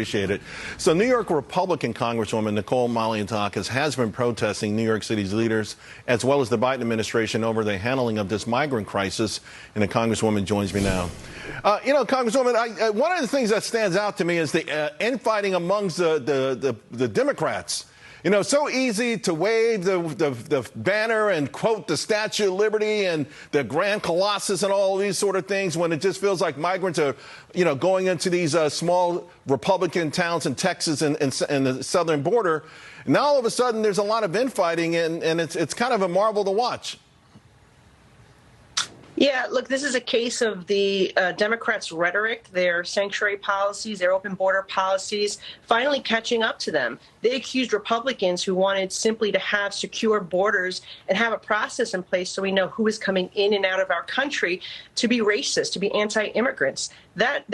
Appreciate it. So New York Republican Congresswoman Nicole Malliotakis has been protesting New York City's leaders as well as the Biden administration over the handling of this migrant crisis. And the Congresswoman joins me now. Congresswoman, one of the things that stands out to me is the infighting amongst the Democrats. You know, so easy to wave the banner and quote the Statue of Liberty and the Grand Colossus and all of these sort of things when it just feels like migrants are, going into these small Republican towns in Texas and the southern border. Now all of a sudden there's a lot of infighting and it's kind of a marvel to watch. Yeah, look, this is a case of the Democrats' rhetoric, their sanctuary policies, their open border policies, finally catching up to them. They accused Republicans who wanted simply to have secure borders and have a process in place so we know who is coming in and out of our country to be racist, to be anti-immigrants. That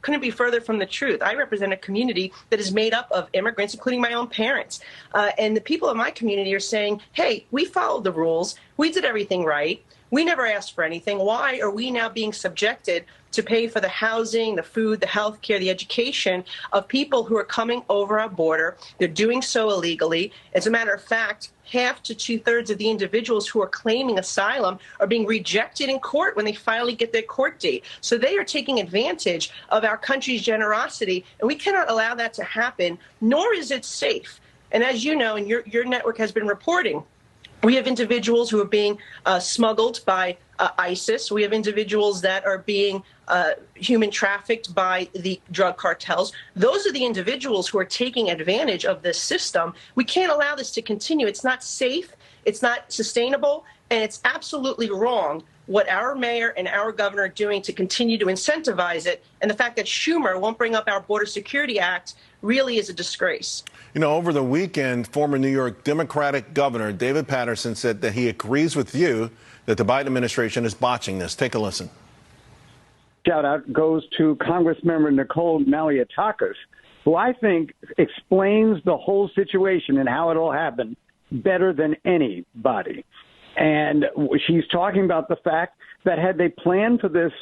couldn't be further from the truth. I represent a community that is made up of immigrants, including my own parents. And the people of my community are saying, hey, we followed the rules. We did everything right. We never asked for anything. Why are we now being subjected to pay for the housing, the food, the health care, the education of people who are coming over our border? They're doing so illegally. As a matter of fact, half to two-thirds of the individuals who are claiming asylum are being rejected in court when they finally get their court date. So they are taking advantage of our country's generosity, and we cannot allow that to happen, nor is it safe. And as you know, and your network has been reporting, we have individuals who are being smuggled by ISIS. We have individuals that are being human trafficked by the drug cartels. Those are the individuals who are taking advantage of this system. We can't allow this to continue. It's not safe. It's not sustainable. And it's absolutely wrong what our mayor and our governor are doing to continue to incentivize it. And the fact that Schumer won't bring up our Border Security Act really is a disgrace. You know, over the weekend, former New York Democratic Governor David Paterson said that he agrees with you that the Biden administration is botching this. Take a listen. Shout out goes to Congressmember Nicole Malliotakis, who I think explains the whole situation and how it all happened better than anybody. And she's talking about the fact that had they planned for this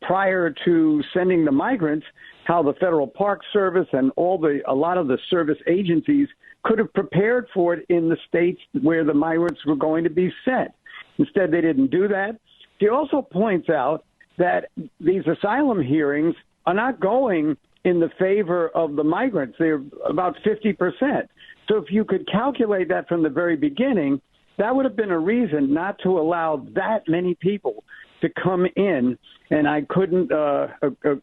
prior to sending the migrants, how the Federal Park Service and a lot of the service agencies could have prepared for it in the states where the migrants were going to be sent. Instead, they didn't do that. She also points out that these asylum hearings are not going in the favor of the migrants. They're about 50%. So if you could calculate that from the very beginning, that would have been a reason not to allow that many people to come in, and I couldn't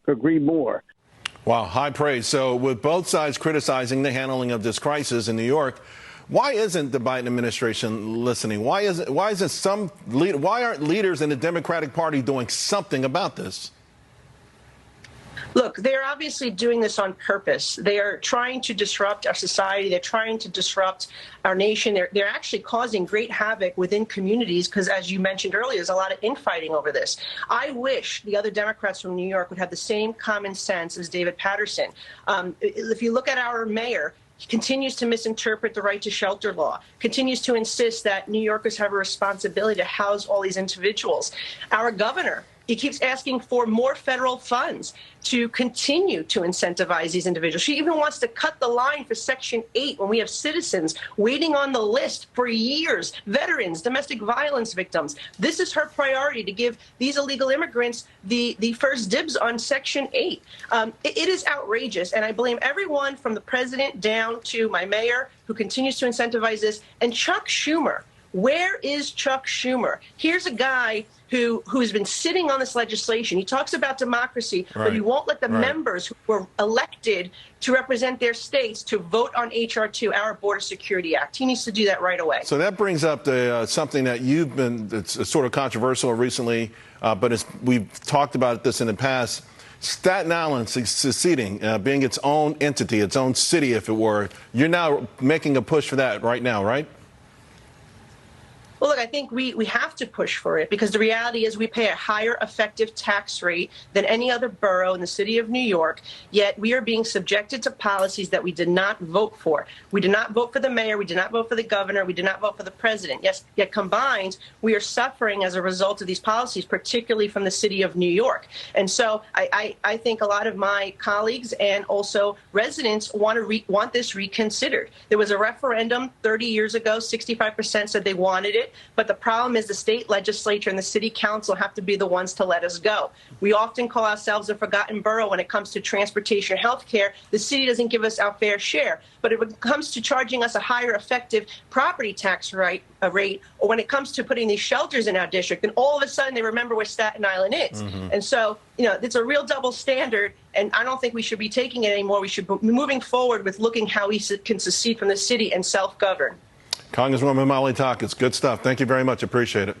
agree more. Wow, high praise. So with both sides criticizing the handling of this crisis in New York, why isn't the Biden administration listening? Why aren't leaders in the Democratic Party doing something about this? Look, they're obviously doing this on purpose. They are trying to disrupt our society. They're trying to disrupt our nation. They're actually causing great havoc within communities because, as you mentioned earlier, there's a lot of infighting over this. I wish the other Democrats from New York would have the same common sense as David Paterson. If you look at our mayor, he continues to misinterpret the right to shelter law, continues to insist that New Yorkers have a responsibility to house all these individuals. Our governor, he keeps asking for more federal funds to continue to incentivize these individuals. She even wants to cut the line for Section 8 when we have citizens waiting on the list for years, veterans, domestic violence victims. This is her priority, to give these illegal immigrants the first dibs on Section 8. It is outrageous, and I blame everyone from the president down to my mayor who continues to incentivize this, and Chuck Schumer. Where is Chuck Schumer? Here's a guy who has been sitting on this legislation. He talks about democracy, but he won't let the members who were elected to represent their states to vote on H.R. 2, our Border Security Act. He needs to do that right away. So that brings up something that it's sort of controversial recently, but we've talked about this in the past. Staten Island seceding, being its own entity, its own city, if it were. You're now making a push for that right now, right? Well, look, I think we have to push for it because the reality is we pay a higher effective tax rate than any other borough in the city of New York, yet we are being subjected to policies that we did not vote for. We did not vote for the mayor. We did not vote for the governor. We did not vote for the president. Yes, yet combined, we are suffering as a result of these policies, particularly from the city of New York. And so I think a lot of my colleagues and also residents want this reconsidered. There was a referendum 30 years ago. 65% said they wanted it. But the problem is the state legislature and the city council have to be the ones to let us go. We often call ourselves a forgotten borough when it comes to transportation or health care. The city doesn't give us our fair share. But when it comes to charging us a higher effective property tax rate, or when it comes to putting these shelters in our district, then all of a sudden they remember where Staten Island is. And so, it's a real double standard, and I don't think we should be taking it anymore. We should be moving forward with looking how we can secede from the city and self-govern. Congresswoman Malliotakis, good stuff. Thank you very much. Appreciate it.